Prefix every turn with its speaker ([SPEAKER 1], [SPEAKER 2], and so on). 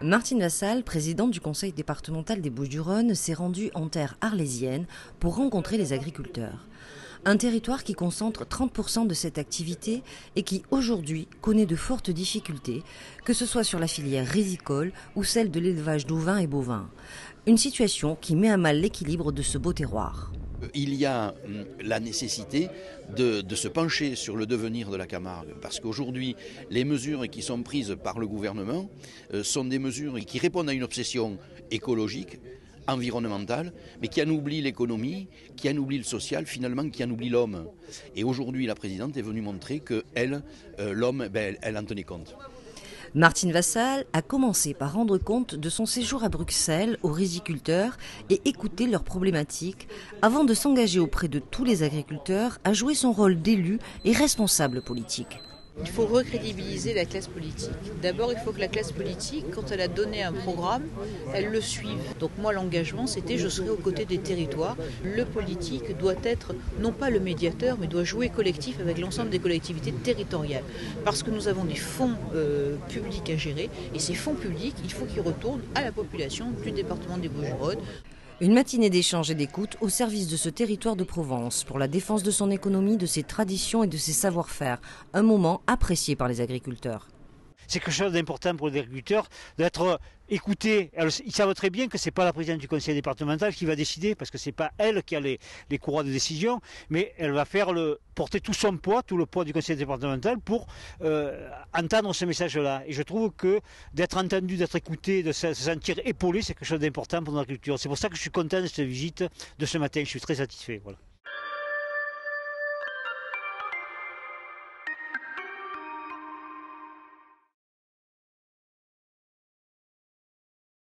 [SPEAKER 1] Martine Vassal, présidente du conseil départemental des Bouches-du-Rhône, s'est rendue en terre arlésienne pour rencontrer les agriculteurs. Un territoire qui concentre 30% de cette activité et qui aujourd'hui connaît de fortes difficultés, que ce soit sur la filière rizicole ou celle de l'élevage d'ovins et bovins. Une situation qui met à mal l'équilibre de ce beau terroir.
[SPEAKER 2] Il y a la nécessité de se pencher sur le devenir de la Camargue, parce qu'aujourd'hui, les mesures qui sont prises par le gouvernement sont des mesures qui répondent à une obsession écologique, environnementale, mais qui en oublie l'économie, qui en oublie le social, finalement qui en oublie l'homme. Et aujourd'hui, la présidente est venue montrer que l'homme, elle en tenait compte.
[SPEAKER 1] Martine Vassal a commencé par rendre compte de son séjour à Bruxelles aux riziculteurs et écouter leurs problématiques avant de s'engager auprès de tous les agriculteurs à jouer son rôle d'élu et responsable politique.
[SPEAKER 3] Il faut recrédibiliser la classe politique. D'abord, il faut que la classe politique, quand elle a donné un programme, elle le suive. Donc moi, l'engagement, c'était je serai aux côtés des territoires. Le politique doit être, non pas le médiateur, mais doit jouer collectif avec l'ensemble des collectivités territoriales. Parce que nous avons des fonds publics à gérer, et ces fonds publics, il faut qu'ils retournent à la population du département des Bouches-du-Rhône.
[SPEAKER 1] Une matinée d'échange et d'écoute au service de ce territoire de Provence pour la défense de son économie, de ses traditions et de ses savoir-faire. Un moment apprécié par les agriculteurs.
[SPEAKER 4] C'est quelque chose d'important pour les agriculteurs d'être écoutés. Ils savent très bien que ce n'est pas la présidente du conseil départemental qui va décider, parce que ce n'est pas elle qui a les courroies de décision, mais elle va porter tout son poids, tout le poids du conseil départemental pour entendre ce message-là. Et je trouve que d'être entendu, d'être écouté, de se sentir épaulé, c'est quelque chose d'important pour notre agriculture. C'est pour ça que je suis content de cette visite de ce matin, je suis très satisfait. Voilà.